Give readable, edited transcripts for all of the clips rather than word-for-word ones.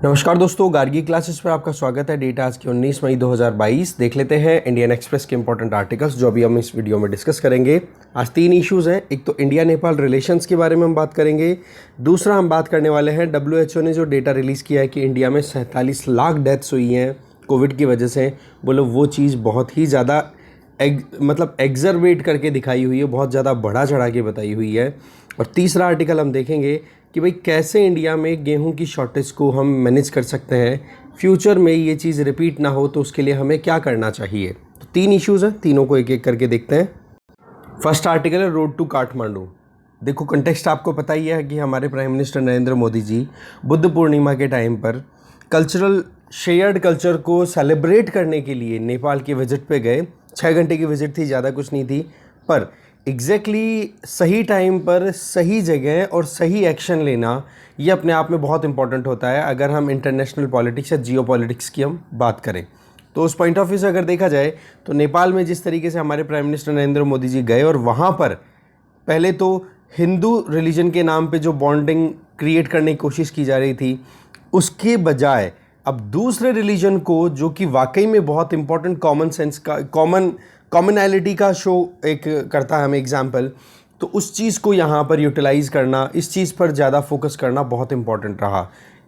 नमस्कार दोस्तों, गार्गी क्लासेस पर आपका स्वागत है। डेट आज की 19 मई 2022। देख लेते हैं इंडियन एक्सप्रेस के इंपॉर्टेंट आर्टिकल्स जो अभी हम इस वीडियो में डिस्कस करेंगे। आज तीन इश्यूज़ हैं। एक तो इंडिया नेपाल रिलेशंस के बारे में हम बात करेंगे। दूसरा हम बात करने वाले हैं WHO ने जो डेटा रिलीज़ किया है कि इंडिया में 47 लाख डेथ्स हुई हैं कोविड की वजह से। बोलो वो चीज़ बहुत ही ज़्यादा एग्जरवेट करके दिखाई हुई है, बहुत ज़्यादा बढ़ा चढ़ा के बताई हुई है। और तीसरा आर्टिकल हम देखेंगे कि भाई कैसे इंडिया में गेहूं की शॉर्टेज को हम मैनेज कर सकते हैं, फ्यूचर में ये चीज़ रिपीट ना हो तो उसके लिए हमें क्या करना चाहिए। तो तीन इश्यूज़ हैं, तीनों को एक एक करके देखते हैं। फर्स्ट आर्टिकल है रोड टू काठमांडू। देखो कंटेक्स्ट आपको पता ही है कि हमारे प्राइम मिनिस्टर नरेंद्र मोदी जी बुद्ध पूर्णिमा के टाइम पर शेयर्ड कल्चर को सेलिब्रेट करने के लिए नेपाल के विजिट पे गए। 6 घंटे की विजिट थी, ज़्यादा कुछ नहीं थी, पर एग्जैक्टली सही टाइम पर सही जगह और सही एक्शन लेना ये अपने आप में बहुत इंपॉर्टेंट होता है अगर हम इंटरनेशनल पॉलिटिक्स या जियो पॉलिटिक्स की हम बात करें। तो उस पॉइंट ऑफ व्यू से अगर देखा जाए तो नेपाल में जिस तरीके से हमारे प्राइम मिनिस्टर नरेंद्र मोदी जी गए और वहाँ पर पहले तो हिंदू रिलीजन के नाम पे जो बॉन्डिंग क्रिएट करने की कोशिश की जा रही थी, उसके बजाय अब दूसरे रिलीजन को, जो कि वाकई में बहुत इंपॉर्टेंट कॉमन सेंस का कॉमनैलिटी का शो एक करता है हमें एग्जाम्पल, तो उस चीज़ को यहाँ पर यूटिलाइज़ करना, इस चीज़ पर ज़्यादा फोकस करना बहुत इंपॉर्टेंट रहा।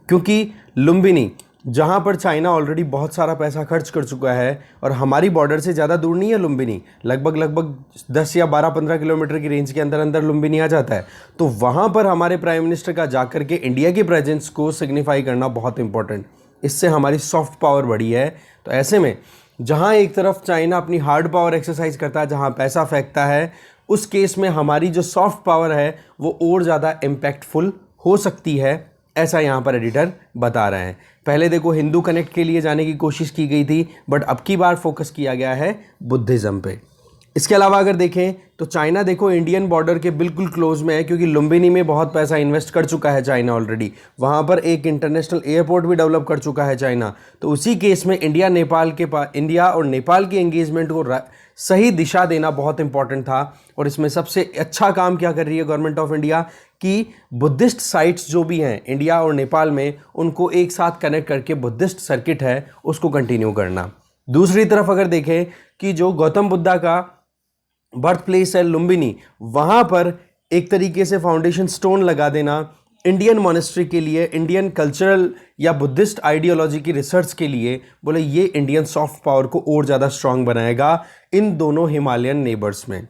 क्योंकि लुम्बिनी, जहाँ पर चाइना ऑलरेडी बहुत सारा पैसा खर्च कर चुका है और हमारी बॉर्डर से ज़्यादा दूर नहीं है लुम्बिनी, लगभग 10 या 12-15 किलोमीटर की रेंज के अंदर अंदर लुम्बिनी आ जाता है। तो वहाँ पर हमारे प्राइम मिनिस्टर का जाकर के इंडिया की प्रेजेंस को सिग्निफाई करना बहुत इंपॉर्टेंट, इससे हमारी सॉफ्ट पावर बढ़ी है। तो ऐसे में जहाँ एक तरफ चाइना अपनी हार्ड पावर एक्सरसाइज करता है, जहाँ पैसा फेंकता है, उस केस में हमारी जो सॉफ्ट पावर है वो और ज़्यादा इम्पैक्टफुल हो सकती है, ऐसा यहाँ पर एडिटर बता रहे हैं। पहले देखो हिंदू कनेक्ट के लिए जाने की कोशिश की गई थी, बट अब की बार फोकस किया गया है बुद्धिज़्म पे। इसके अलावा अगर देखें तो चाइना देखो इंडियन बॉर्डर के बिल्कुल क्लोज में है, क्योंकि लुम्बिनी में बहुत पैसा इन्वेस्ट कर चुका है चाइना ऑलरेडी। वहाँ पर एक इंटरनेशनल एयरपोर्ट भी डेवलप कर चुका है चाइना। तो उसी केस में इंडिया और नेपाल की एंगेजमेंट को सही दिशा देना बहुत इंपॉर्टेंट था। और इसमें सबसे अच्छा काम क्या कर रही है गवर्नमेंट ऑफ इंडिया कि बुद्धिस्ट साइट्स जो भी हैं इंडिया और नेपाल में, उनको एक साथ कनेक्ट करके बुद्धिस्ट सर्किट है उसको कंटिन्यू करना। दूसरी तरफ अगर देखें कि जो गौतम बुद्धा का बर्थ प्लेस है लुम्बिनी, वहाँ पर एक तरीके से फाउंडेशन स्टोन लगा देना इंडियन मॉनेस्ट्री के लिए, इंडियन कल्चरल या बुद्धिस्ट आइडियोलॉजी की रिसर्च के लिए, बोले ये इंडियन सॉफ्ट पावर को और ज़्यादा स्ट्रांग बनाएगा इन दोनों हिमालयन नेबर्स में।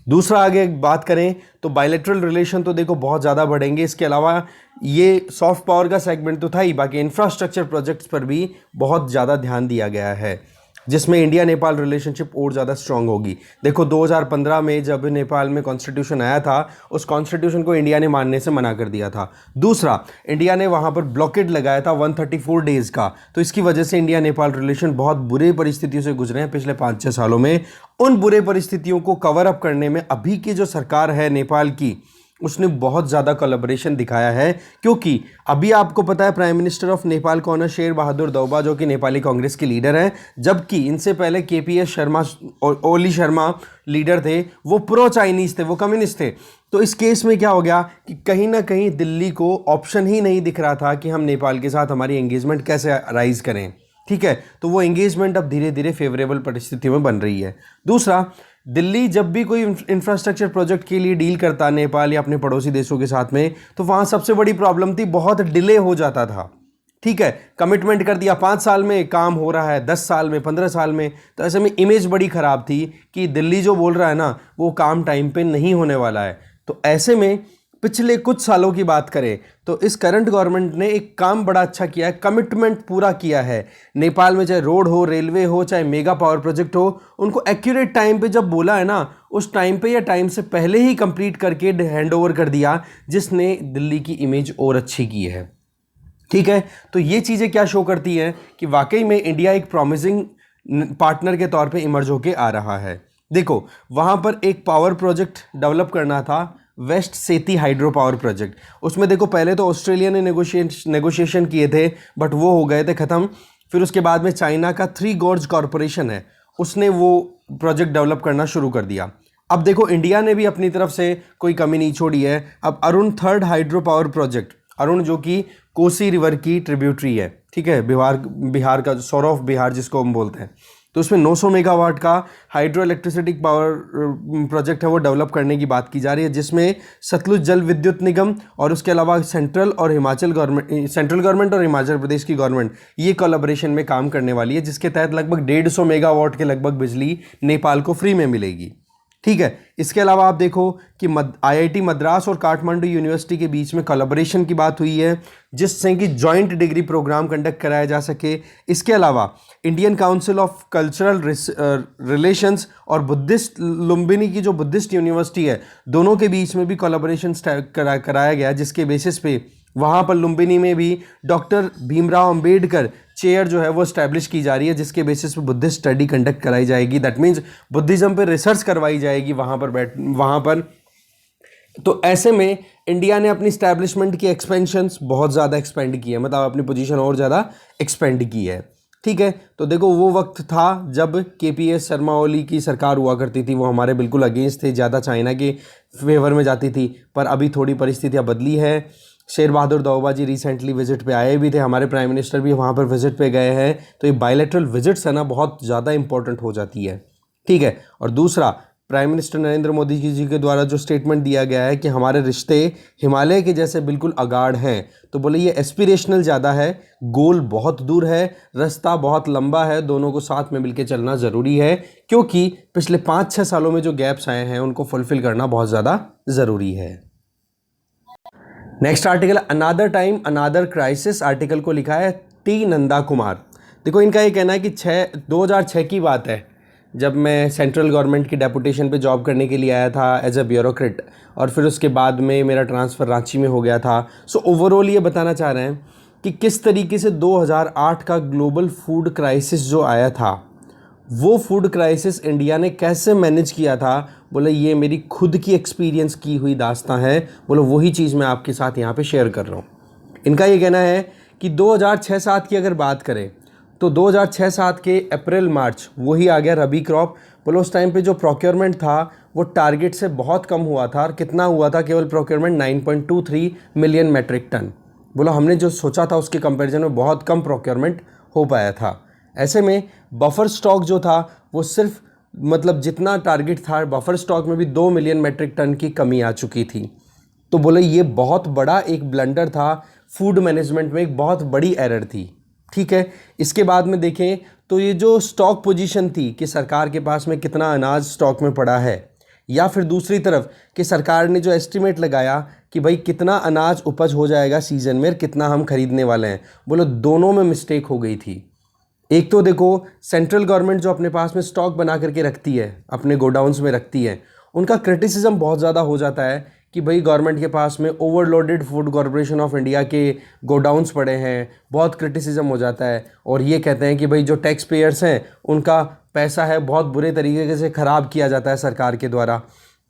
दूसरा आगे बात करें तो बायलैटरल रिलेशन तो देखो बहुत ज़्यादा बढ़ेंगे। इसके अलावा ये सॉफ्ट पावर का सेगमेंट तो था ही, बाकी इंफ्रास्ट्रक्चर प्रोजेक्ट्स पर भी बहुत ज़्यादा ध्यान दिया गया है, जिसमें इंडिया नेपाल रिलेशनशिप और ज़्यादा स्ट्रांग होगी। देखो 2015 में जब नेपाल में कॉन्स्टिट्यूशन आया था, उस कॉन्स्टिट्यूशन को इंडिया ने मानने से मना कर दिया था। दूसरा, इंडिया ने वहाँ पर ब्लॉकेड लगाया था 134 डेज़ का, तो इसकी वजह से इंडिया नेपाल रिलेशन बहुत बुरे परिस्थितियों से गुजरे हैं पिछले 5-6 सालों में। उन बुरे परिस्थितियों को कवर अप करने में अभी की जो सरकार है नेपाल की, उसने बहुत ज़्यादा कोलैबोरेशन दिखाया है। क्योंकि अभी आपको पता है प्राइम मिनिस्टर ऑफ नेपाल कौन है? शेर बहादुर देउबा, जो कि नेपाली कांग्रेस के लीडर हैं, जबकि इनसे पहले KPS शर्मा और ओली शर्मा लीडर थे, वो प्रो चाइनीज़ थे, वो कम्युनिस्ट थे। तो इस केस में क्या हो गया कि कहीं ना कहीं दिल्ली को ऑप्शन ही नहीं दिख रहा था कि हम नेपाल के साथ हमारी एंगेजमेंट कैसे राइज करें। ठीक है, तो वो एंगेजमेंट अब धीरे धीरे फेवरेबल परिस्थितियों में बन रही है। दूसरा, दिल्ली जब भी कोई इंफ्रास्ट्रक्चर प्रोजेक्ट के लिए डील करता नेपाल या अपने पड़ोसी देशों के साथ में, तो वहाँ सबसे बड़ी प्रॉब्लम थी बहुत डिले हो जाता था। ठीक है, कमिटमेंट कर दिया 5 साल में काम हो रहा है, 10 साल में, 15 साल में, तो ऐसे में इमेज बड़ी ख़राब थी कि दिल्ली जो बोल रहा है ना वो काम टाइम पे नहीं होने वाला है। तो ऐसे में पिछले कुछ सालों की बात करें तो इस करंट गवर्नमेंट ने एक काम बड़ा अच्छा किया है, कमिटमेंट पूरा किया है। नेपाल में चाहे रोड हो, रेलवे हो, चाहे मेगा पावर प्रोजेक्ट हो, उनको एक्यूरेट टाइम पे जब बोला है ना, उस टाइम पे या टाइम से पहले ही कंप्लीट करके हैंड ओवर कर दिया, जिसने दिल्ली की इमेज और अच्छी की है। ठीक है, तो ये चीज़ें क्या शो करती हैं कि वाकई में इंडिया एक प्रॉमिसिंग पार्टनर के तौर पर इमर्ज होकर आ रहा है। देखो वहाँ पर एक पावर प्रोजेक्ट डेवलप करना था, वेस्ट सेती हाइड्रो पावर प्रोजेक्ट। उसमें देखो पहले तो ऑस्ट्रेलिया ने नेगोशिएशन किए थे, बट वो हो गए थे ख़त्म। फिर उसके बाद में चाइना का 3 गॉर्ज कॉरपोरेशन है, उसने वो प्रोजेक्ट डेवलप करना शुरू कर दिया। अब देखो इंडिया ने भी अपनी तरफ से कोई कमी नहीं छोड़ी है। अब Arun 3rd hydro power project, Arun जो कि कोसी रिवर की ट्रिब्यूटरी है, ठीक है, बिहार का सौर ऑफ बिहार जिसको हम बोलते हैं। तो उसमें 900 मेगावाट का हाइड्रो इलेक्ट्रिसिटी पावर प्रोजेक्ट है वो डेवलप करने की बात की जा रही है, जिसमें सतलुज जल विद्युत निगम और उसके अलावा सेंट्रल गवर्नमेंट और हिमाचल प्रदेश की गवर्नमेंट ये कोलैबोरेशन में काम करने वाली है, जिसके तहत लगभग 150 मेगावाट के लगभग बिजली नेपाल को फ्री में मिलेगी। ठीक है, इसके अलावा आप देखो कि आईआईटी मद्रास और काठमांडू यूनिवर्सिटी के बीच में कोलैबोरेशन की बात हुई है, जिससे कि जॉइंट डिग्री प्रोग्राम कंडक्ट कराया जा सके। इसके अलावा Indian council of cultural relations और बुद्धिस्ट लुम्बिनी की जो बुद्धिस्ट यूनिवर्सिटी है, दोनों के बीच में भी कोलैबोरेशन कराया गया, जिसके बेसिस पे वहाँ पर लुम्बिनी में भी डॉक्टर भीमराव अंबेडकर चेयर जो है वो स्टैब्लिश की जा रही है, जिसके बेसिस पे बुद्धिस्ट स्टडी कंडक्ट कराई जाएगी। दैट मीन्स बुद्धिज़्म पे रिसर्च करवाई जाएगी वहाँ पर। तो ऐसे में इंडिया ने अपनी स्टैब्लिशमेंट की एक्सपेंशंस बहुत ज़्यादा एक्सपेंड की है, मतलब अपनी पोजीशन और ज़्यादा एक्सपेंड की है। ठीक है, तो देखो वो वक्त था जब केपीएस शर्मा ओली की सरकार हुआ करती थी, वो हमारे बिल्कुल अगेंस्ट थे, ज़्यादा चाइना के फेवर में जाती थी, पर अभी थोड़ी परिस्थितियाँ बदली है। शेर बहादुर दाऊबा जी रिसेंटली विजिट पे आए भी थे, हमारे प्राइम मिनिस्टर भी वहाँ पर विजिट पे गए हैं। तो ये बायलैटरल विजिट्स है ना, बहुत ज़्यादा इंपॉर्टेंट हो जाती है। ठीक है, और दूसरा प्राइम मिनिस्टर नरेंद्र मोदी जी के द्वारा जो स्टेटमेंट दिया गया है कि हमारे रिश्ते हिमालय के जैसे बिल्कुल अगाढ़ हैं, तो बोले ये एस्पिरेशनल ज़्यादा है, गोल बहुत दूर है, रास्ता बहुत लंबा है, दोनों को साथ में मिलकर चलना ज़रूरी है, क्योंकि पिछले 5-6 सालों में जो गैप्स आए हैं उनको फुलफिल करना बहुत ज़्यादा ज़रूरी है। नेक्स्ट आर्टिकल अनादर टाइम अनादर क्राइसिस, आर्टिकल को लिखा है टी नंदा कुमार। देखो इनका ये कहना है कि 2006 की बात है, जब मैं सेंट्रल गवर्नमेंट की डेपुटेशन पे जॉब करने के लिए आया था एज अ ब्यूरोक्रेट, और फिर उसके बाद में मेरा ट्रांसफ़र रांची में हो गया था। सो ओवरऑल ये बताना चाह रहे हैं कि किस तरीके से 2008 का ग्लोबल फूड क्राइसिस जो आया था, वो फूड क्राइसिस इंडिया ने कैसे मैनेज किया था। बोले ये मेरी खुद की एक्सपीरियंस की हुई दास्तां है, बोलो वही चीज़ मैं आपके साथ यहाँ पे शेयर कर रहा हूँ। इनका ये कहना है कि 2006-07 की अगर बात करें तो 2006-07 के अप्रैल मार्च वही आ गया रबी क्रॉप। बोलो उस टाइम पे जो प्रोक्योरमेंट था वो टारगेट से बहुत कम हुआ था, और कितना हुआ था, केवल प्रोक्योरमेंट 9.23 मिलियन मेट्रिक टन। बोलो हमने जो सोचा था उसके कंपैरिजन में बहुत कम प्रोक्योरमेंट हो पाया था। ऐसे में बफर स्टॉक जो था वो सिर्फ मतलब जितना टारगेट था, बफर स्टॉक में भी 2 मिलियन मेट्रिक टन की कमी आ चुकी थी। तो बोले ये बहुत बड़ा एक ब्लंडर था, फूड मैनेजमेंट में एक बहुत बड़ी एरर थी। ठीक है, इसके बाद में देखें तो ये जो स्टॉक पोजीशन थी कि सरकार के पास में कितना अनाज स्टॉक में पड़ा है, या फिर दूसरी तरफ कि सरकार ने जो एस्टिमेट लगाया कि भाई कितना अनाज उपज हो जाएगा सीजन में, कितना हम खरीदने वाले हैं, बोलो दोनों में मिस्टेक हो गई थी। एक तो देखो सेंट्रल गवर्नमेंट जो अपने पास में स्टॉक बना करके रखती है, अपने गोडाउन्स में रखती है, उनका क्रिटिसिज्म बहुत ज़्यादा हो जाता है कि भाई गवर्नमेंट के पास में overloaded food corporation of India के गोडाउन्स पड़े हैं, बहुत क्रिटिसिज्म हो जाता है। और ये कहते हैं कि भाई जो टैक्स पेयर्स हैं उनका पैसा है बहुत बुरे तरीके से ख़राब किया जाता है सरकार के द्वारा।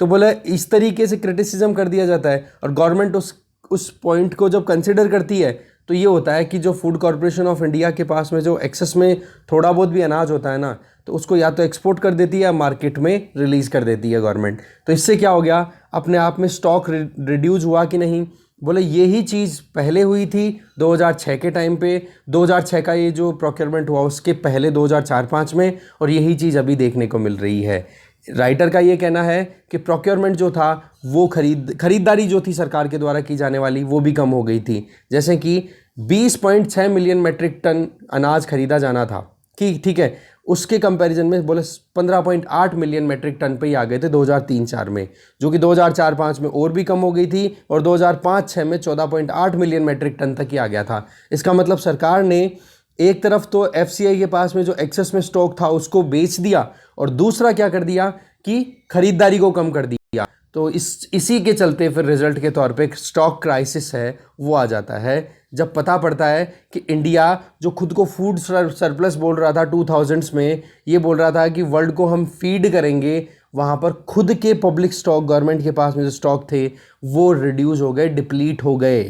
तो बोले इस तरीके से क्रिटिसिज्म कर दिया जाता है, और गवर्नमेंट उस पॉइंट को जब कंसिडर करती है तो ये होता है कि जो फूड कॉरपोरेशन ऑफ इंडिया के पास में जो एक्सेस में थोड़ा बहुत भी अनाज होता है ना, तो उसको या तो एक्सपोर्ट कर देती है या मार्केट में रिलीज़ कर देती है गवर्नमेंट। तो इससे क्या हो गया, अपने आप में स्टॉक रिड्यूस हुआ कि नहीं। बोले यही चीज़ पहले हुई थी 2006 के टाइम पे, 2006 का ये जो प्रोक्योरमेंट हुआ उसके पहले 2004-05 में, और यही चीज़ अभी देखने को मिल रही है। राइटर का ये कहना है कि प्रोक्योरमेंट जो था वो खरीदारी जो थी सरकार के द्वारा की जाने वाली वो भी कम हो गई थी। जैसे कि 20.6 मिलियन मेट्रिक टन अनाज खरीदा जाना था, ठीक है, उसके कंपैरिजन में बोले 15.8 मिलियन मेट्रिक टन पे ही आ गए थे 2003-04 में, जो कि 2004-05 में और भी कम हो गई थी, और 2005-06 में 14.8 मिलियन मेट्रिक टन तक ही आ गया था। इसका मतलब सरकार ने एक तरफ तो एफसीआई के पास में जो एक्सेस में स्टॉक था उसको बेच दिया, और दूसरा क्या कर दिया कि खरीदारी को कम कर दिया। तो इसी के चलते फिर रिजल्ट के तौर पे स्टॉक क्राइसिस है वो आ जाता है, जब पता पड़ता है कि इंडिया जो खुद को फूड सरप्लस बोल रहा था 2000s में, ये बोल रहा था कि वर्ल्ड को हम फीड करेंगे, वहाँ पर खुद के पब्लिक स्टॉक गवर्नमेंट के पास में जो स्टॉक थे वो रिड्यूस हो गए, डिप्लीट हो गए।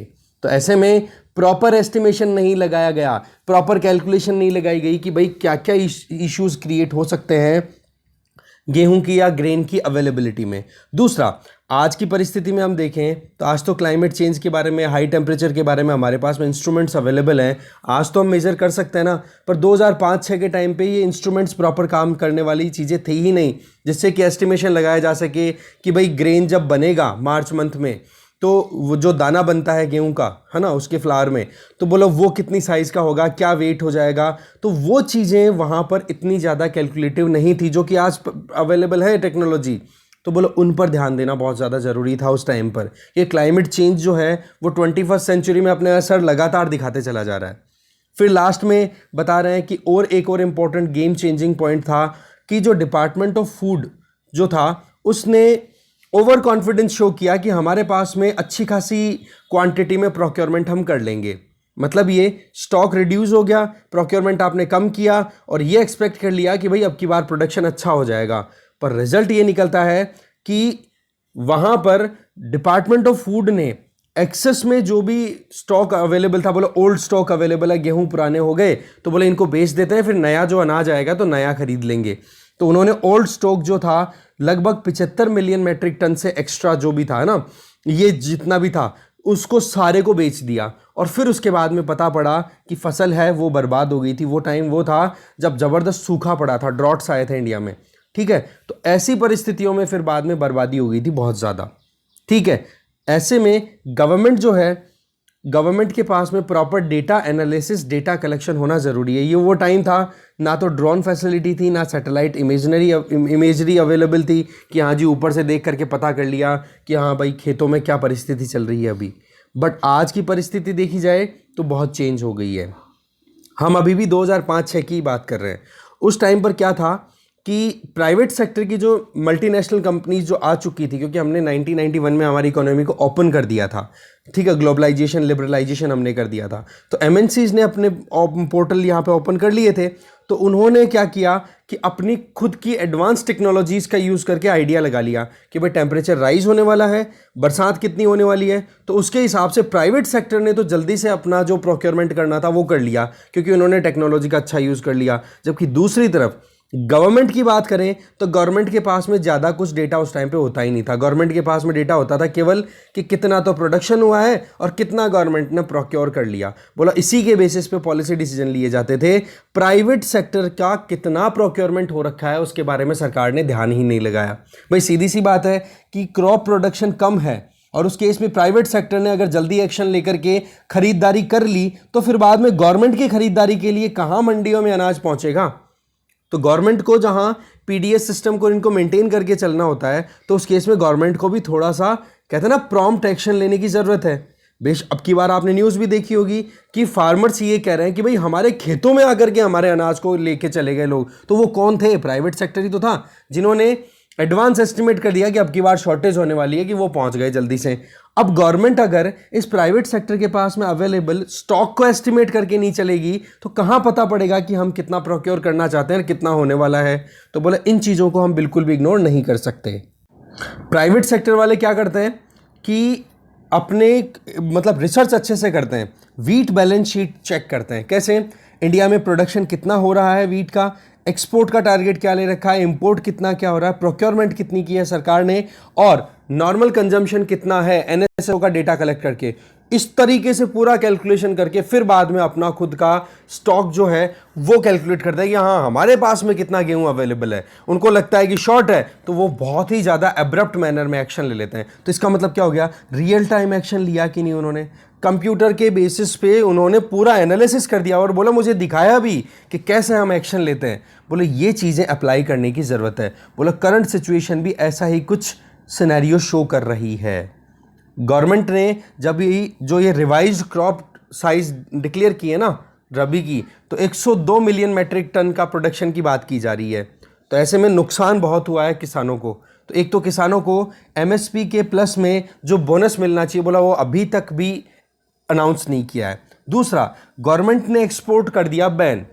तो ऐसे में प्रॉपर एस्टिमेशन नहीं लगाया गया, प्रॉपर कैलकुलेशन नहीं लगाई गई कि भाई क्या क्या इश्यूज क्रिएट हो सकते हैं गेहूं की या ग्रेन की अवेलेबिलिटी में। दूसरा, आज की परिस्थिति में हम देखें तो आज तो क्लाइमेट चेंज के बारे में, हाई टेम्परेचर के बारे में हमारे पास में इंस्ट्रूमेंट्स अवेलेबल हैं, आज तो हम मेजर कर सकते हैं ना, पर 2005-6 के टाइम पे ये इंस्ट्रूमेंट्स प्रॉपर काम करने वाली चीज़ें थी ही नहीं, जिससे कि एस्टिमेशन लगाया जा सके कि भाई ग्रेन जब बनेगा मार्च मंथ में तो वो जो दाना बनता है गेहूं का, है ना, उसके फ्लावर में, तो बोलो वो कितनी साइज़ का होगा, क्या वेट हो जाएगा, तो वो चीज़ें वहाँ पर इतनी ज़्यादा कैलकुलेटिव नहीं थी जो कि आज अवेलेबल है टेक्नोलॉजी। तो बोलो उन पर ध्यान देना बहुत ज़्यादा ज़रूरी था उस टाइम पर। ये क्लाइमेट चेंज जो है वो 21st सेंचुरी में अपने असर लगातार दिखाते चला जा रहा है। फिर लास्ट में बता रहे हैं कि और एक और इम्पॉर्टेंट गेम चेंजिंग पॉइंट था कि जो डिपार्टमेंट ऑफ फूड जो था उसने ओवर कॉन्फिडेंस शो किया कि हमारे पास में अच्छी खासी क्वांटिटी में प्रोक्योरमेंट हम कर लेंगे। मतलब ये स्टॉक रिड्यूस हो गया, प्रोक्योरमेंट आपने कम किया और ये एक्सपेक्ट कर लिया कि भाई अब की बार प्रोडक्शन अच्छा हो जाएगा, पर रिजल्ट ये निकलता है कि वहाँ पर डिपार्टमेंट ऑफ फूड ने एक्सेस में जो भी स्टॉक अवेलेबल था, बोलो ओल्ड स्टॉक अवेलेबल है, गेहूं पुराने हो गए तो बोले इनको बेच देते हैं, फिर नया जो अनाज आएगा तो नया खरीद लेंगे। तो उन्होंने ओल्ड स्टॉक जो था लगभग 75 मिलियन मेट्रिक टन से एक्स्ट्रा जो भी था ना, ये जितना भी था उसको सारे को बेच दिया। और फिर उसके बाद में पता पड़ा कि फसल है वो बर्बाद हो गई थी। वो टाइम वो था जब ज़बरदस्त सूखा पड़ा था, ड्रॉट्स आए थे इंडिया में, ठीक है। तो ऐसी परिस्थितियों में फिर बाद में बर्बादी हो गई थी बहुत ज़्यादा, ठीक है। ऐसे में गवर्नमेंट जो है, गवर्नमेंट के पास में proper data analysis, data collection होना ज़रूरी है। ये वो टाइम था ना तो ड्रोन फैसिलिटी थी, ना सैटेलाइट इमेजरी अवेलेबल थी कि हाँ जी ऊपर से देख करके पता कर लिया कि हाँ भाई खेतों में क्या परिस्थिति चल रही है अभी। बट आज की परिस्थिति देखी जाए तो बहुत चेंज हो गई है। हम अभी भी 2005-6 की बात कर रहे हैं। उस टाइम पर क्या था कि प्राइवेट सेक्टर की जो मल्टीनेशनल कंपनीज जो आ चुकी थी, क्योंकि हमने 1991 में हमारी इकोनॉमी को ओपन कर दिया था, ठीक है, ग्लोबलाइजेशन, लिबरलाइजेशन हमने कर दिया था, तो एमएनसीज ने अपने पोर्टल यहाँ पे ओपन कर लिए थे। तो उन्होंने क्या किया कि अपनी खुद की एडवांस टेक्नोलॉजीज़ का यूज़ करके आइडिया लगा लिया कि भाई टेम्परेचर राइज होने वाला है, बरसात कितनी होने वाली है, तो उसके हिसाब से प्राइवेट सेक्टर ने तो जल्दी से अपना जो प्रोक्योरमेंट करना था वो कर लिया, क्योंकि उन्होंने टेक्नोलॉजी का अच्छा यूज़ कर लिया। जबकि दूसरी तरफ गवर्नमेंट की बात करें तो गवर्नमेंट के पास में ज़्यादा कुछ डेटा उस टाइम पे होता ही नहीं था। गवर्नमेंट के पास में डेटा होता था केवल कि कितना तो प्रोडक्शन हुआ है और कितना गवर्नमेंट ने प्रोक्योर कर लिया, बोला इसी के बेसिस पे पॉलिसी डिसीजन लिए जाते थे। प्राइवेट सेक्टर का कितना प्रोक्योरमेंट हो रखा है उसके बारे में सरकार ने ध्यान ही नहीं लगाया। भाई सीधी सी बात है कि क्रॉप प्रोडक्शन कम है और उस केस में प्राइवेट सेक्टर ने अगर जल्दी एक्शन लेकर के खरीदारी कर ली तो फिर बाद में गवर्नमेंट की खरीदारी के लिए कहाँ मंडियों में अनाज पहुंचेगा। तो गवर्नमेंट को जहां पीडीएस सिस्टम को इनको मेंटेन करके चलना होता है, तो उस केस में गवर्नमेंट को भी थोड़ा सा कहते हैं ना प्रॉम्प्ट एक्शन लेने की ज़रूरत है। अब की बार आपने न्यूज़ भी देखी होगी कि फार्मर्स ये कह रहे हैं कि भाई हमारे खेतों में आकर के हमारे अनाज को लेके चले गए लोग, तो वो कौन थे? प्राइवेट सेक्टर ही तो था, जिन्होंने एडवांस एस्टिमेट कर दिया कि अब की बार शॉर्टेज होने वाली है, कि वो पहुंच गए जल्दी से। अब गवर्नमेंट अगर इस प्राइवेट सेक्टर के पास में अवेलेबल स्टॉक को एस्टिमेट करके नहीं चलेगी तो कहां पता पड़ेगा कि हम कितना प्रोक्योर करना चाहते हैं, कितना होने वाला है। तो बोले इन चीज़ों को हम बिल्कुल भी इग्नोर नहीं कर सकते। प्राइवेट सेक्टर वाले क्या करते हैं कि अपने मतलब रिसर्च अच्छे से करते हैं, वीट बैलेंस शीट चेक करते हैं। कैसे? इंडिया में प्रोडक्शन कितना हो रहा है वीट का, एक्सपोर्ट का टारगेट क्या ले रखा है, इंपोर्ट कितना क्या हो रहा है, प्रोक्योरमेंट कितनी की है सरकार ने, और नॉर्मल कंजम्पशन कितना है, एनएसओ का डेटा कलेक्ट करके, इस तरीके से पूरा कैलकुलेशन करके फिर बाद में अपना खुद का स्टॉक जो है वो कैलकुलेट करता है कि हाँ हमारे पास में कितना गेहूं अवेलेबल है। उनको लगता है कि शॉर्ट है तो वो बहुत ही ज़्यादा एब्रप्ट मैनर में एक्शन ले लेते हैं। तो इसका मतलब क्या हो गया? रियल टाइम एक्शन लिया कि नहीं उन्होंने? कंप्यूटर के बेसिस पे उन्होंने पूरा एनालिसिस कर दिया और बोला मुझे दिखाया भी कि कैसे हम एक्शन लेते हैं। बोले ये चीज़ें अप्लाई करने की ज़रूरत है। बोला करंट सिचुएशन भी ऐसा ही कुछ सिनेरियो शो कर रही है। गवर्नमेंट ने जब ये रिवाइज्ड क्रॉप साइज डिक्लेयर की है ना रबी की, तो 102 मिलियन मेट्रिक टन का प्रोडक्शन की बात की जा रही है। तो ऐसे में नुकसान बहुत हुआ है किसानों को। तो एक तो किसानों को एमएसपी के प्लस में जो बोनस मिलना चाहिए, बोला वो अभी तक भी अनाउंस नहीं किया है। दूसरा, गवर्नमेंट ने एक्सपोर्ट कर दिया बैन।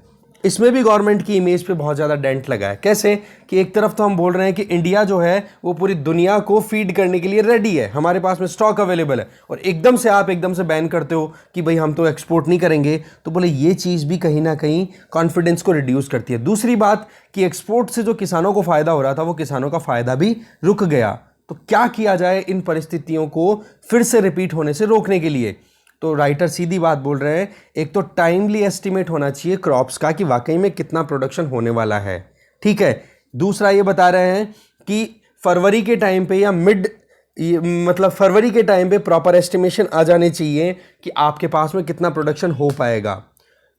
इसमें भी गवर्नमेंट की इमेज पे बहुत ज़्यादा डेंट लगा है। कैसे कि एक तरफ तो हम बोल रहे हैं कि इंडिया जो है वो पूरी दुनिया को फीड करने के लिए रेडी है, हमारे पास में स्टॉक अवेलेबल है, और एकदम से आप एकदम से बैन करते हो कि भाई हम तो एक्सपोर्ट नहीं करेंगे, तो बोले ये चीज़ भी कहीं ना कहीं कॉन्फिडेंस को रिड्यूस करती है। दूसरी बात कि एक्सपोर्ट से जो किसानों को फ़ायदा हो रहा था वो किसानों का फ़ायदा भी रुक गया। तो क्या किया जाए इन परिस्थितियों को फिर से रिपीट होने से रोकने के लिए? तो राइटर सीधी बात बोल रहे हैं, एक तो टाइमली एस्टिमेट होना चाहिए क्रॉप्स का कि वाकई में कितना प्रोडक्शन होने वाला है, ठीक है। दूसरा ये बता रहे हैं कि फरवरी के टाइम पे या मतलब फरवरी के टाइम पे प्रॉपर एस्टिमेशन आ जाने चाहिए कि आपके पास में कितना प्रोडक्शन हो पाएगा।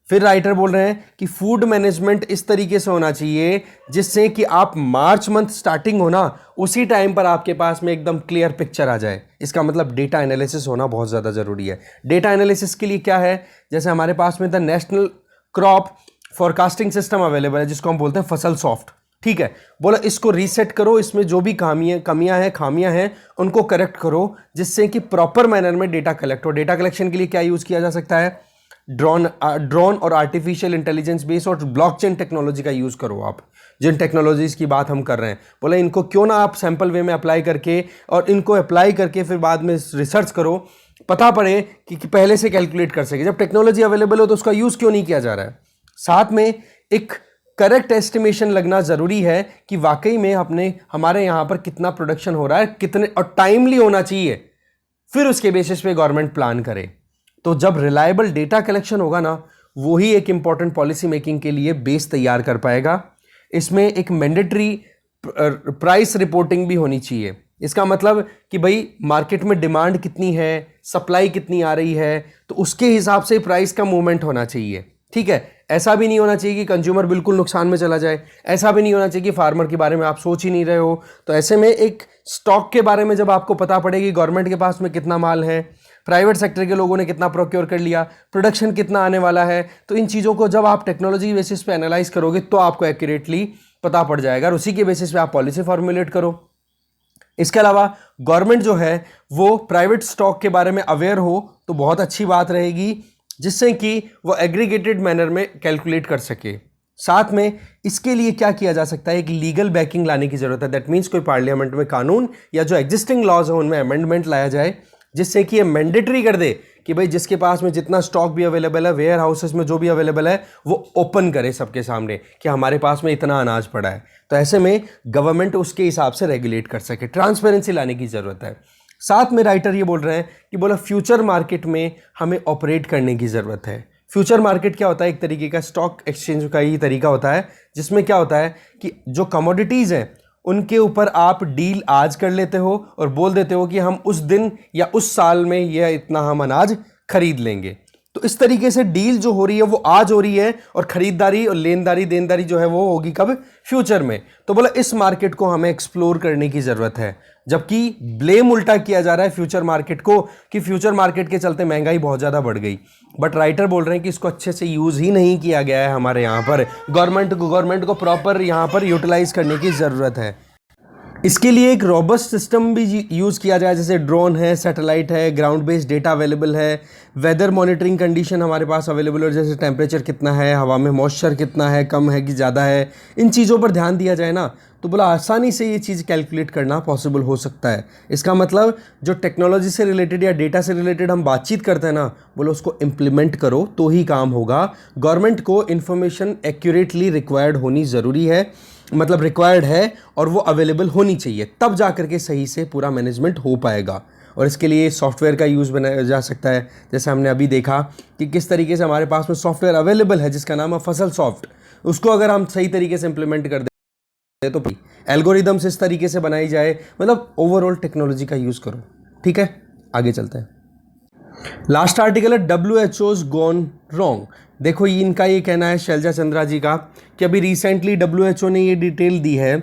फिर राइटर बोल रहे हैं कि फूड मैनेजमेंट इस तरीके से होना चाहिए जिससे कि आप मार्च मंथ स्टार्टिंग होना उसी टाइम पर आपके पास में एकदम क्लियर पिक्चर आ जाए। इसका मतलब डेटा एनालिसिस होना बहुत ज़्यादा ज़रूरी है। डेटा एनालिसिस के लिए क्या है, जैसे हमारे पास में the national crop forecasting system available है जिसको हम बोलते हैं फसल सॉफ्ट, ठीक है। बोला इसको रीसेट करो, इसमें जो भी कमियां हैं खामियां हैं उनको करेक्ट करो जिससे कि प्रॉपर मैनर में डेटा कलेक्ट हो। डेटा कलेक्शन के लिए क्या यूज़ किया जा सकता है, ड्रोन और आर्टिफिशियल इंटेलिजेंस बेस और ब्लॉकचेन टेक्नोलॉजी का यूज़ करो आप, जिन टेक्नोलॉजीज़ की बात हम कर रहे हैं। बोले इनको क्यों ना आप सैंपल वे में अप्लाई करके और इनको अप्लाई करके फिर बाद में रिसर्च करो, पता पड़े कि पहले से कैलकुलेट कर सके। जब टेक्नोलॉजी अवेलेबल हो तो उसका यूज़ क्यों नहीं किया जा रहा है। साथ में एक करेक्ट एस्टिमेशन लगना ज़रूरी है कि वाकई में हमारे यहाँ पर कितना प्रोडक्शन हो रहा है, कितने, और टाइमली होना चाहिए। फिर उसके बेसिस पे गवर्नमेंट प्लान करे। तो जब रिलायबल डेटा कलेक्शन होगा ना, वही एक इंपॉर्टेंट पॉलिसी मेकिंग के लिए बेस तैयार कर पाएगा। इसमें एक मैंडेटरी प्राइस रिपोर्टिंग भी होनी चाहिए। इसका मतलब कि भाई मार्केट में डिमांड कितनी है, सप्लाई कितनी आ रही है, तो उसके हिसाब से प्राइस का मूवमेंट होना चाहिए, ठीक है। ऐसा भी नहीं होना चाहिए कि कंज्यूमर बिल्कुल नुकसान में चला जाए, ऐसा भी नहीं होना चाहिए कि फार्मर के बारे में आप सोच ही नहीं रहे हो। तो ऐसे में एक स्टॉक के बारे में जब आपको पता पड़ेगी गवर्नमेंट के पास में कितना माल है, प्राइवेट सेक्टर के लोगों ने कितना प्रोक्योर कर लिया, प्रोडक्शन कितना आने वाला है, तो इन चीज़ों को जब आप टेक्नोलॉजी बेसिस पे एनालाइज करोगे तो आपको एक्यूरेटली पता पड़ जाएगा और उसी के बेसिस पे आप पॉलिसी फॉर्मुलेट करो। इसके अलावा गवर्नमेंट जो है वो प्राइवेट स्टॉक के बारे में अवेयर हो तो बहुत अच्छी बात रहेगी, जिससे कि वो एग्रीगेटेड मैनर में कैलकुलेट कर सके। साथ में इसके लिए क्या किया जा सकता है, एक लीगल बैकिंग लाने की जरूरत है। दैट मीन्स कोई पार्लियामेंट में कानून या जो एग्जिस्टिंग लॉज है उनमें अमेंडमेंट लाया जाए जिससे कि ये मैंडेटरी कर दे कि भाई जिसके पास में जितना स्टॉक भी अवेलेबल है, वेयर हाउसेस में जो भी अवेलेबल है, वो ओपन करे सबके सामने कि हमारे पास में इतना अनाज पड़ा है। तो ऐसे में गवर्नमेंट उसके हिसाब से रेगुलेट कर सके, ट्रांसपेरेंसी लाने की ज़रूरत है। साथ में राइटर ये बोल रहे हैं कि बोला फ्यूचर मार्केट में हमें ऑपरेट करने की ज़रूरत है। फ्यूचर मार्केट क्या होता है, एक तरीके का स्टॉक एक्सचेंज का ही तरीका होता है जिसमें क्या होता है कि जो कमोडिटीज़ हैं उनके ऊपर आप डील आज कर लेते हो और बोल देते हो कि हम उस दिन या उस साल में यह इतना हम अनाज खरीद लेंगे। तो इस तरीके से डील जो हो रही है वो आज हो रही है और खरीदारी और लेनदारी देनदारी जो है वो होगी कब, फ्यूचर में। तो बोला इस मार्केट को हमें एक्सप्लोर करने की ज़रूरत है, जबकि ब्लेम उल्टा किया जा रहा है फ्यूचर मार्केट को कि फ्यूचर मार्केट के चलते महंगाई बहुत ज़्यादा बढ़ गई। बट राइटर बोल रहे हैं कि इसको अच्छे से यूज़ ही नहीं किया गया है हमारे यहाँ पर। गवर्नमेंट को प्रॉपर यहाँ पर यूटिलाइज करने की ज़रूरत है। इसके लिए एक रोबस्ट सिस्टम भी यूज़ किया जाए, जैसे ड्रोन है, सैटेलाइट है, ग्राउंड बेस्ड डेटा अवेलेबल है, वेदर मॉनिटरिंग कंडीशन हमारे पास अवेलेबल है, जैसे टेम्परेचर कितना है, हवा में मॉइस्चर कितना है, कम है कि ज़्यादा है, इन चीज़ों पर ध्यान दिया जाए ना तो बोला आसानी से ये चीज़ कैलकुलेट करना पॉसिबल हो सकता है। इसका मतलब जो टेक्नोलॉजी से रिलेटेड या डेटा से रिलेटेड हम बातचीत करते हैं ना, बोलो उसको इम्प्लीमेंट करो तो ही काम होगा। गवर्नमेंट को इन्फॉर्मेशन एक्यूरेटली रिक्वायर्ड होनी ज़रूरी है, मतलब रिक्वायर्ड है और वो अवेलेबल होनी चाहिए, तब जा करके सही से पूरा मैनेजमेंट हो पाएगा। और इसके लिए सॉफ्टवेयर का यूज़ बनाया जा सकता है, जैसे हमने अभी देखा कि किस तरीके से हमारे पास में सॉफ्टवेयर अवेलेबल है जिसका नाम है फसल सॉफ्ट। उसको अगर हम सही तरीके से इम्प्लीमेंट कर दें तो एल्गोरिदम्स इस तरीके से बनाई जाए, मतलब ओवरऑल टेक्नोलॉजी का यूज़ करो। ठीक है, आगे चलते हैं। लास्ट आर्टिकल है WHO's gone wrong। देखो ये इनका ये कहना है शैलजा चंद्रा जी का कि अभी रिसेंटली WHO ने ये डिटेल दी है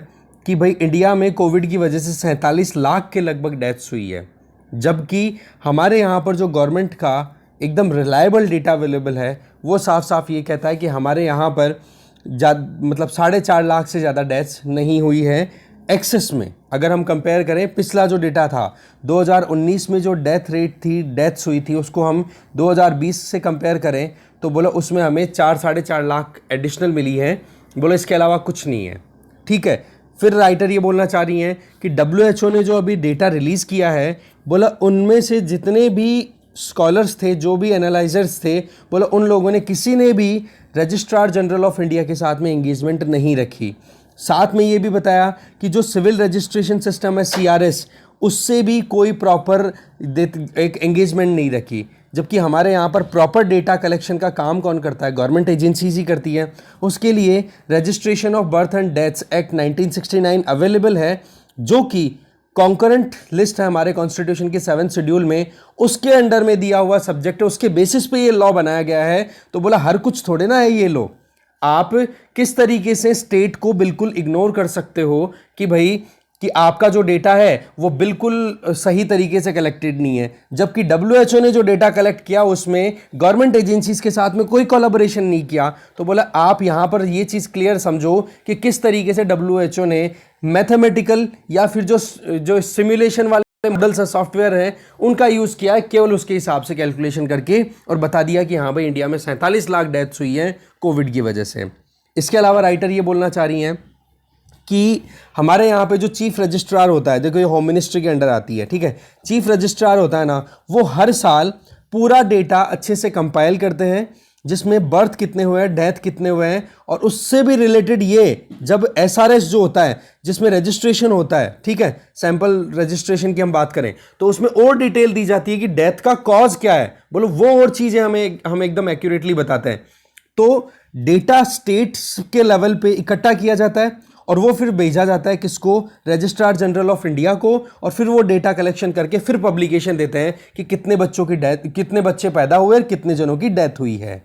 कि भाई इंडिया में कोविड की वजह से 47 लाख के लगभग डेथ्स हुई है, जबकि हमारे यहाँ पर जो गवर्नमेंट का एकदम रिलायबल डेटा अवेलेबल है वो साफ साफ ये कहता है कि हमारे यहाँ पर मतलब 4.5 लाख से ज़्यादा डेथ्स नहीं हुई है एक्सेस में अगर हम कंपेयर करें पिछला जो डेटा था 2019 में जो डेथ रेट थी, डेथ्स हुई थी, उसको हम 2020 से कंपेयर करें तो बोला उसमें हमें 4-4.5 लाख एडिशनल मिली है। बोला इसके अलावा कुछ नहीं है। ठीक है, फिर राइटर ये बोलना चाह रही हैं कि WHO ने जो अभी डेटा रिलीज़ किया है, बोला उनमें से जितने भी स्कॉलर्स थे, जो भी एनालाइजर्स थे, बोला उन लोगों ने किसी ने भी रजिस्ट्रार जनरल ऑफ इंडिया के साथ में एंगेजमेंट नहीं रखी। साथ में ये भी बताया कि जो सिविल रजिस्ट्रेशन सिस्टम है CRS, उससे भी कोई प्रॉपर एक एंगेजमेंट नहीं रखी। जबकि हमारे यहाँ पर प्रॉपर डेटा कलेक्शन का काम कौन करता है? गवर्नमेंट एजेंसीज ही करती है। उसके लिए registration of birth and deaths act 1969 available है, जो कि कॉन्करेंट लिस्ट है हमारे कॉन्स्टिट्यूशन के 7th शेड्यूल में, उसके अंडर में दिया हुआ सब्जेक्ट है, उसके बेसिस पे ये लॉ बनाया गया है। तो बोला हर कुछ थोड़े ना है ये लॉ। आप किस तरीके से स्टेट को बिल्कुल इग्नोर कर सकते हो कि भाई कि आपका जो डेटा है वो बिल्कुल सही तरीके से कलेक्टेड नहीं है, जबकि WHO ने जो डेटा कलेक्ट किया उसमें गवर्नमेंट एजेंसीज के साथ में कोई कोलैबोरेशन नहीं किया। तो बोला आप यहाँ पर ये चीज़ क्लियर समझो कि किस तरीके से WHO ने मैथमेटिकल या फिर जो सिमुलेशन वाले मॉडल्स सॉफ्टवेयर हैं उनका यूज़ किया है, केवल उसके हिसाब से कैलकुलेशन करके, और बता दिया कि हाँ भाई इंडिया में 47 लाख डेथ्स हुई हैं कोविड की वजह से। इसके अलावा राइटर ये बोलना चाह रही हैं कि हमारे यहाँ पे जो चीफ रजिस्ट्रार होता है, देखो ये होम मिनिस्ट्री के अंडर आती है, ठीक है, चीफ रजिस्ट्रार होता है ना, वो हर साल पूरा डेटा अच्छे से कंपाइल करते हैं, जिसमें बर्थ कितने हुए हैं, डेथ कितने हुए हैं, और उससे भी रिलेटेड ये जब SRS जो होता है जिसमें रजिस्ट्रेशन होता है, ठीक है, सैंपल रजिस्ट्रेशन की हम बात करें तो उसमें और डिटेल दी जाती है कि डेथ का कॉज क्या है, बोलो वो और चीज़ें हम एकदम एक्यूरेटली बताते हैं। तो डेटा स्टेट्स के लेवल पे इकट्ठा किया जाता है और वो फिर भेजा जाता है किसको? रजिस्ट्रार जनरल ऑफ इंडिया को, और फिर वो डेटा कलेक्शन करके फिर पब्लिकेशन देते हैं कि कितने बच्चों की डेथ, कितने बच्चे पैदा हुए और कितने जनों की डेथ हुई है।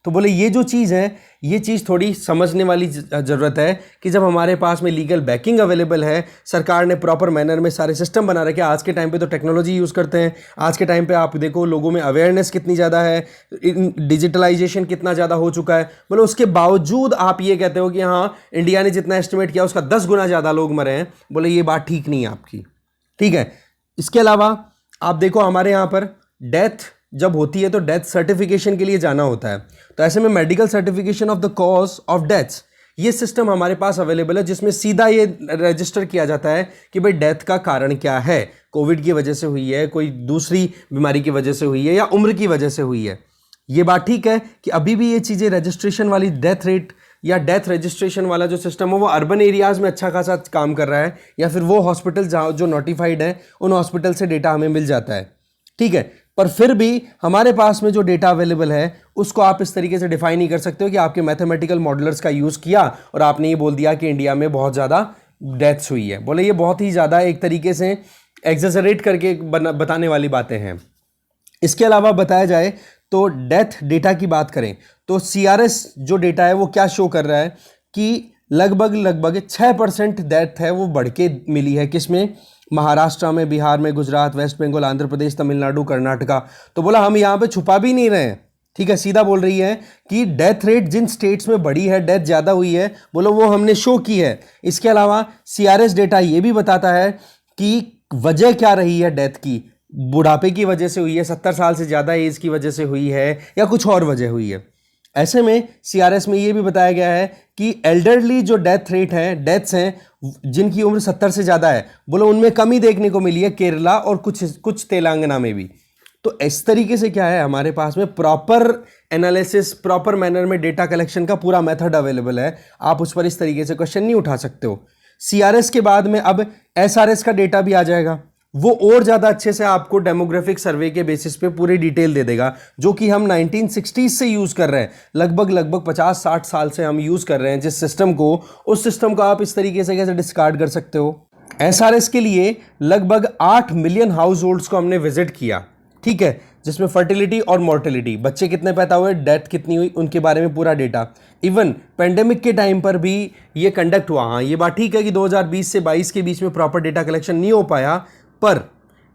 तो बोले ये जो चीज़ है, ये चीज़ थोड़ी समझने वाली ज़रूरत है कि जब हमारे पास में लीगल बैकिंग अवेलेबल है, सरकार ने प्रॉपर मैनर में सारे सिस्टम बना रखे। आज के टाइम पे तो टेक्नोलॉजी यूज़ करते हैं। आज के टाइम पे आप देखो लोगों में अवेयरनेस कितनी ज़्यादा है, डिजिटलाइजेशन कितना ज़्यादा हो चुका है, बोले उसके बावजूद आप ये कहते हो कि हाँ इंडिया ने जितना एस्टिमेट किया उसका 10 गुना ज़्यादा लोग मरे हैं। बोले ये बात ठीक नहीं है आपकी, ठीक है। इसके अलावा आप देखो हमारे यहाँ पर डेथ जब होती है तो डेथ सर्टिफिकेशन के लिए जाना होता है, तो ऐसे में medical certification of the cause of deaths, ये सिस्टम हमारे पास अवेलेबल है, जिसमें सीधा ये रजिस्टर किया जाता है कि भाई डेथ का कारण क्या है, कोविड की वजह से हुई है, कोई दूसरी बीमारी की वजह से हुई है, या उम्र की वजह से हुई है। ये बात ठीक है कि अभी भी ये चीज़ें रजिस्ट्रेशन वाली डेथ रेट या डेथ रजिस्ट्रेशन वाला जो सिस्टम है वो अर्बन एरियाज़ में अच्छा खासा काम कर रहा है, या फिर वो हॉस्पिटल जो नोटिफाइड है उन हॉस्पिटल से डेटा हमें मिल जाता है, ठीक है। पर फिर भी हमारे पास में जो डेटा अवेलेबल है उसको आप इस तरीके से डिफाइन नहीं कर सकते हो कि आपके मैथमेटिकल मॉडलर्स का यूज़ किया और आपने ये बोल दिया कि इंडिया में बहुत ज़्यादा डेथ्स हुई है। बोले ये बहुत ही ज़्यादा एक तरीके से एग्जेजरेट करके बताने वाली बातें हैं। इसके अलावा बताया जाए तो डेथ डेटा की बात करें तो CRS जो डेटा है वो क्या शो कर रहा है कि लगभग 6% डेथ है वो बढ़ के मिली है, किसमें? महाराष्ट्र में, बिहार में, गुजरात, वेस्ट बंगाल, आंध्र प्रदेश, तमिलनाडु, कर्नाटका। तो बोला हम यहाँ पे छुपा भी नहीं रहे हैं, ठीक है, सीधा बोल रही है कि डेथ रेट जिन स्टेट्स में बढ़ी है, डेथ ज़्यादा हुई है, बोलो वो हमने शो की है। इसके अलावा CRS डेटा ये भी बताता है कि वजह क्या रही है डेथ की, बुढ़ापे की वजह से हुई है, 70 साल से ज़्यादा एज की वजह से हुई है, या कुछ और वजह हुई है। ऐसे में CRS में ये भी बताया गया है कि एल्डरली जो डेथ रेट है, डेथ्स हैं जिनकी उम्र 70 से ज़्यादा है, बोलो उनमें कमी देखने को मिली है केरला और कुछ तेलंगाना में भी। तो इस तरीके से क्या है हमारे पास में प्रॉपर एनालिसिस, प्रॉपर मैनर में डेटा कलेक्शन का पूरा मेथड अवेलेबल है। आप उस पर इस तरीके से क्वेश्चन नहीं उठा सकते हो। CRS के बाद में अब SRS का डेटा भी आ जाएगा, वो और ज़्यादा अच्छे से आपको डेमोग्राफिक सर्वे के बेसिस पे पूरी डिटेल दे देगा, जो कि हम 1960s से यूज़ कर रहे हैं। लगभग 50-60 साल से हम यूज़ कर रहे हैं जिस सिस्टम को, उस सिस्टम को आप इस तरीके से कैसे डिस्कार्ड कर सकते हो। SRS के लिए लगभग 8 मिलियन हाउस होल्ड्स को हमने विजिट किया, ठीक है, जिसमें फर्टिलिटी और मोर्टेलिटी, बच्चे कितने पैदा हुए, डेथ कितनी हुई, उनके बारे में पूरा डेटा। इवन पेंडेमिक के टाइम पर भी ये कंडक्ट हुआ। हाँ, ये बात ठीक है कि 2020 से 22 के बीच में प्रॉपर डेटा कलेक्शन नहीं हो पाया, पर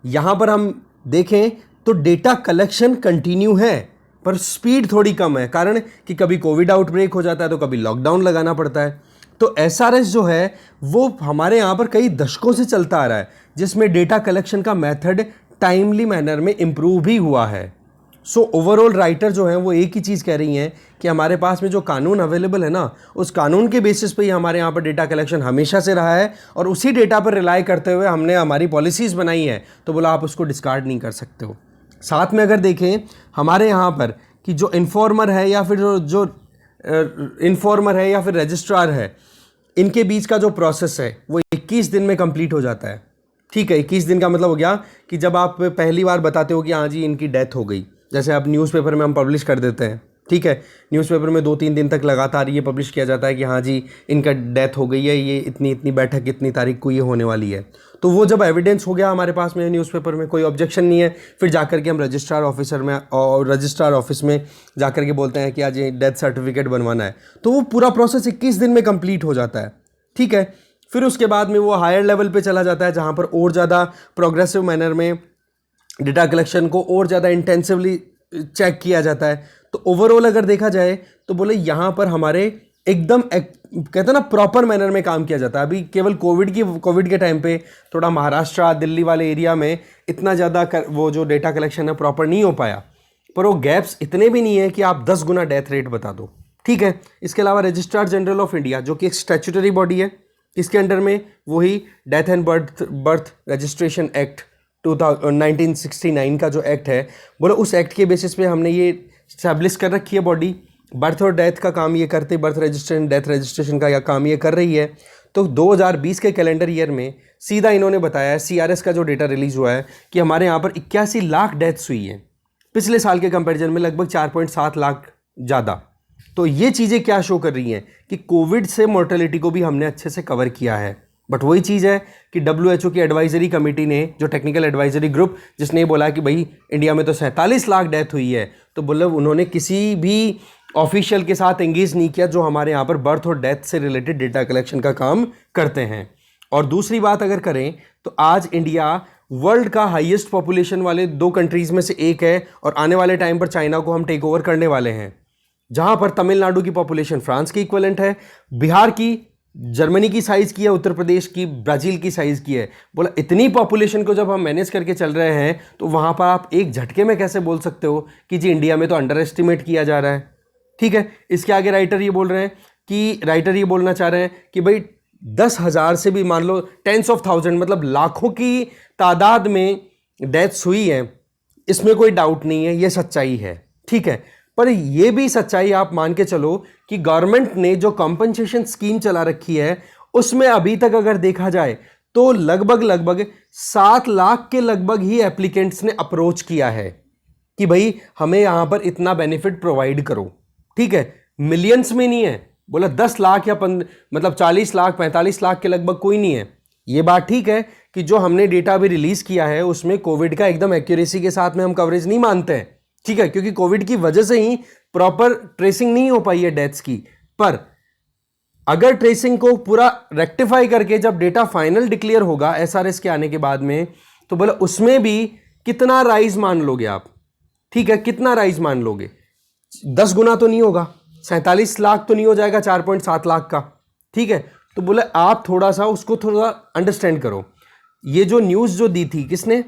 यहाँ पर हम देखें तो डेटा कलेक्शन कंटिन्यू है, पर स्पीड थोड़ी कम है, कारण कि कभी कोविड आउटब्रेक हो जाता है तो कभी लॉकडाउन लगाना पड़ता है। तो एसआरएस जो है वो हमारे यहाँ पर कई दशकों से चलता आ रहा है, जिसमें डेटा कलेक्शन का मेथड टाइमली मैनर में इम्प्रूव भी हुआ है। सो ओवरऑल राइटर जो है वो एक ही चीज़ कह रही हैं कि हमारे पास में जो कानून अवेलेबल है ना, उस कानून के बेसिस पे ही हमारे यहाँ पर डेटा कलेक्शन हमेशा से रहा है, और उसी डेटा पर रिलाई करते हुए हमने हमारी पॉलिसीज़ बनाई है। तो बोला आप उसको डिस्कार्ड नहीं कर सकते हो। साथ में अगर देखें हमारे यहाँ पर कि जो इन्फॉर्मर है या फिर जो इन्फॉर्मर है या फिर रजिस्ट्रार है, इनके बीच का जो प्रोसेस है वो 21 दिन में कंप्लीट हो जाता है। ठीक है, 21 दिन का मतलब हो गया कि जब आप पहली बार बताते हो कि हाँ जी इनकी डेथ हो गई, जैसे आप न्यूज़पेपर में हम पब्लिश कर देते हैं, ठीक है, न्यूज़पेपर में 2-3 दिन तक लगातार ये पब्लिश किया जाता है कि हाँ जी इनका डेथ हो गई है, ये इतनी इतनी बैठक इतनी तारीख को ये होने वाली है। तो वो जब एविडेंस हो गया हमारे पास में न्यूज़पेपर में, कोई ऑब्जेक्शन नहीं है, फिर जाकर के हम रजिस्ट्रार ऑफिसर में और रजिस्ट्रार ऑफिस में जाकर के बोलते हैं कि आज ये डेथ सर्टिफिकेट बनवाना है। तो वो पूरा प्रोसेस 21 दिन में कंप्लीट हो जाता है। ठीक है, फिर उसके बाद में वो हायर लेवल पे चला जाता है, जहाँ पर और ज़्यादा प्रोग्रेसिव मैनर में डेटा कलेक्शन को और ज़्यादा इंटेंसिवली चेक किया जाता है। तो ओवरऑल अगर देखा जाए तो बोले यहाँ पर हमारे एकदम कहते हैं ना प्रॉपर मैनर में काम किया जाता है। अभी केवल कोविड के टाइम पे थोड़ा महाराष्ट्र दिल्ली वाले एरिया में इतना ज़्यादा वो जो डेटा कलेक्शन है प्रॉपर नहीं हो पाया, पर वो गैप्स इतने भी नहीं है कि आप 10 गुना डेथ रेट बता दो। ठीक है, इसके अलावा रजिस्ट्रार जनरल ऑफ इंडिया जो कि एक स्टैट्यूटरी बॉडी है, इसके अंडर में वही death and birth registration act 1969 का जो एक्ट है, बोलो उस एक्ट के बेसिस पे हमने ये स्टैब्लिश कर रखी है बॉडी। बर्थ और डेथ का काम ये करते, बर्थ रजिस्ट्रेशन डेथ रजिस्ट्रेशन का काम ये कर रही है। तो 2020 के कैलेंडर ईयर में सीधा इन्होंने बताया है, सीआरएस का जो डेटा रिलीज हुआ है, कि हमारे यहाँ पर 81 लाख डेथ्स हुई हैं पिछले साल के कंपैरिजन में, लगभग 4.7 लाख ज़्यादा। तो ये चीज़ें क्या शो कर रही हैं कि कोविड से मोर्टेलिटी को भी हमने अच्छे से कवर किया है। बट वही चीज़ है कि WHO की एडवाइजरी कमेटी ने, जो टेक्निकल एडवाइजरी ग्रुप, जिसने ये बोला कि भाई इंडिया में तो 47 लाख डेथ हुई है, तो बोले उन्होंने किसी भी ऑफिशियल के साथ एंगेज नहीं किया जो हमारे यहाँ पर बर्थ और डेथ से रिलेटेड डेटा कलेक्शन का काम करते हैं। और दूसरी बात अगर करें तो आज इंडिया वर्ल्ड का हाईएस्ट पॉपुलेशन वाले 2 कंट्रीज़ में से एक है, और आने वाले टाइम पर चाइना को हम टेक ओवर करने वाले हैं, जहाँ पर तमिलनाडु की पॉपुलेशन फ्रांस की इक्विवेलेंट है, बिहार की जर्मनी की साइज़ की है, उत्तर प्रदेश की ब्राज़ील की साइज़ की है। बोला इतनी पॉपुलेशन को जब हम मैनेज करके चल रहे हैं, तो वहाँ पर आप एक झटके में कैसे बोल सकते हो कि जी इंडिया में तो अंडर एस्टिमेट किया जा रहा है। ठीक है, इसके आगे राइटर ये बोलना चाह रहे हैं कि भाई 10,000 से भी मान लो 10,000 मतलब लाखों की तादाद में डेथ्स हुई हैं, इसमें कोई डाउट नहीं है, ये सच्चाई है। ठीक है, पर ये भी सच्चाई आप मान के चलो कि गवर्नमेंट ने जो कॉम्पनसेशन स्कीम चला रखी है, उसमें अभी तक अगर देखा जाए तो लगभग 7 लाख के लगभग ही एप्लीकेंट्स ने अप्रोच किया है कि भाई हमें यहां पर इतना बेनिफिट प्रोवाइड करो। ठीक है, मिलियंस में नहीं है, बोला 10 लाख या मतलब 40 लाख 45 लाख के लगभग कोई नहीं है। ये बात ठीक है कि जो हमने डेटा अभी रिलीज किया है उसमें कोविड का एकदम एक्यूरेसी के साथ में हम कवरेज नहीं मानते हैं। ठीक है, क्योंकि कोविड की वजह से ही प्रॉपर ट्रेसिंग नहीं हो पाई है डेथ्स की। पर अगर ट्रेसिंग को पूरा रेक्टिफाई करके जब डेटा फाइनल डिक्लेयर होगा एसआरएस के आने के बाद में, तो बोला उसमें भी कितना राइज मान लोगे आप। ठीक है, कितना राइज मान लोगे? 10 गुना तो नहीं होगा, 47 लाख तो नहीं हो जाएगा 4.7 लाख का। ठीक है, तो बोले आप थोड़ा सा उसको थोड़ा अंडरस्टैंड करो। ये जो न्यूज़ जो दी थी किसने?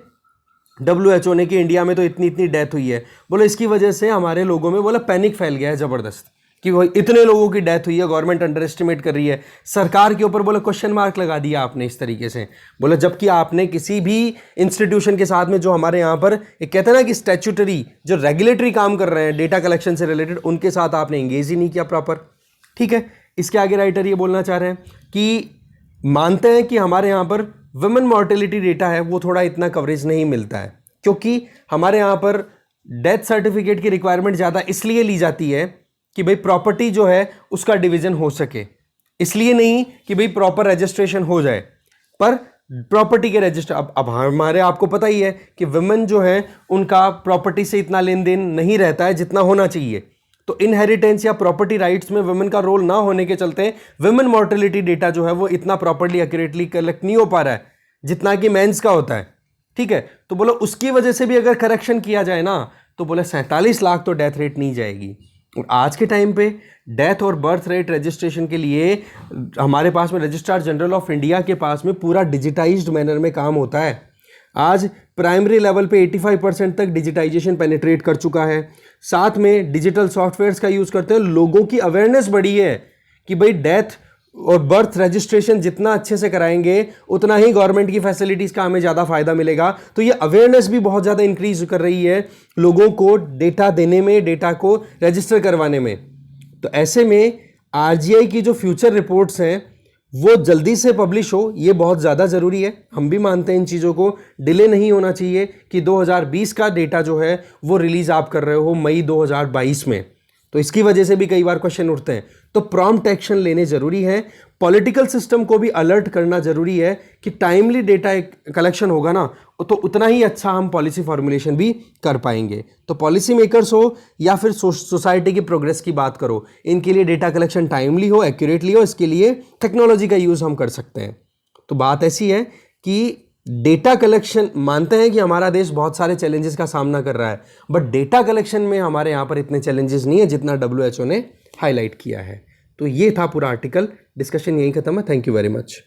WHO ने, कि इंडिया में तो इतनी इतनी डेथ हुई है, बोले इसकी वजह से हमारे लोगों में बोला पैनिक फैल गया है ज़बरदस्त कि भाई इतने लोगों की डेथ हुई है, गवर्नमेंट अंडर एस्टिमेट कर रही है, सरकार के ऊपर बोले क्वेश्चन मार्क लगा दिया आपने इस तरीके से। बोले जबकि आपने किसी भी इंस्टीट्यूशन के साथ में जो हमारे यहाँ पर एक कहते हैं ना कि स्टैट्यूटरी जो रेगुलेटरी काम कर रहे हैं डेटा कलेक्शन से रिलेटेड, उनके साथ आपने एंगेज ही नहीं किया प्रॉपर। ठीक है, इसके आगे राइटर ये बोलना चाह रहे हैं कि मानते हैं कि हमारे यहाँ पर वुमेन मॉर्टेलिटी डेटा है वो थोड़ा इतना कवरेज नहीं मिलता है, क्योंकि हमारे यहाँ पर डेथ सर्टिफिकेट की रिक्वायरमेंट ज़्यादा इसलिए ली जाती है कि भाई प्रॉपर्टी जो है उसका डिवीजन हो सके, इसलिए नहीं कि भाई प्रॉपर रजिस्ट्रेशन हो जाए। पर प्रॉपर्टी के रजिस्टर अब हमारे आपको पता ही है कि वुमेन जो है उनका प्रॉपर्टी से इतना लेन देन नहीं रहता है जितना होना चाहिए। तो इनहेरिटेंस या प्रॉपर्टी राइट्स में वुमेन का रोल ना होने के चलते वुमेन मॉर्टेलिटी डेटा जो है वो इतना प्रॉपर्ली एक्यूरेटली कलेक्ट नहीं हो पा रहा है जितना कि मेंस का होता है। ठीक है, तो बोलो उसकी वजह से भी अगर करेक्शन किया जाए ना, तो बोले 47 लाख तो डेथ रेट नहीं जाएगी। आज के टाइम पे डेथ और बर्थ रेट रजिस्ट्रेशन के लिए हमारे पास में रजिस्ट्रार जनरल ऑफ इंडिया के पास में पूरा डिजिटाइज्ड मैनर में काम होता है। आज प्राइमरी लेवल पे 85% तक डिजिटाइजेशन पेनिट्रेट कर चुका है। साथ में डिजिटल सॉफ्टवेयर्स का यूज़ करते हैं, लोगों की अवेयरनेस बढ़ी है कि भाई डेथ और बर्थ रजिस्ट्रेशन जितना अच्छे से कराएंगे उतना ही गवर्नमेंट की फैसिलिटीज़ का हमें ज़्यादा फायदा मिलेगा। तो ये अवेयरनेस भी बहुत ज़्यादा इंक्रीज कर रही है लोगों को डेटा देने में, डेटा को रजिस्टर करवाने में। तो ऐसे में आरजीआई की जो फ्यूचर रिपोर्ट्स हैं वो जल्दी से पब्लिश हो, ये बहुत ज़्यादा ज़रूरी है। हम भी मानते हैं इन चीज़ों को डिले नहीं होना चाहिए कि 2020 का डेटा जो है वो रिलीज़ आप कर रहे हो मई 2022 में। तो इसकी वजह से भी कई बार क्वेश्चन उठते हैं। तो प्रॉम्प्ट एक्शन लेने ज़रूरी है। पॉलिटिकल सिस्टम को भी अलर्ट करना ज़रूरी है कि टाइमली डेटा कलेक्शन होगा ना तो उतना ही अच्छा हम पॉलिसी फॉर्मुलेशन भी कर पाएंगे। तो पॉलिसी मेकर्स हो या फिर सोसाइटी की प्रोग्रेस की बात करो, इनके लिए डेटा कलेक्शन टाइमली हो, एक्यूरेटली हो, इसके लिए टेक्नोलॉजी का यूज़ हम कर सकते हैं। तो बात ऐसी है कि डेटा कलेक्शन, मानते हैं कि हमारा देश बहुत सारे चैलेंजेस का सामना कर रहा है, बट डेटा कलेक्शन में हमारे यहाँ पर इतने चैलेंजेस नहीं है जितना WHO ने हाईलाइट किया है। तो ये था पूरा आर्टिकल, डिस्कशन यहीं खत्म है। Thank you very much.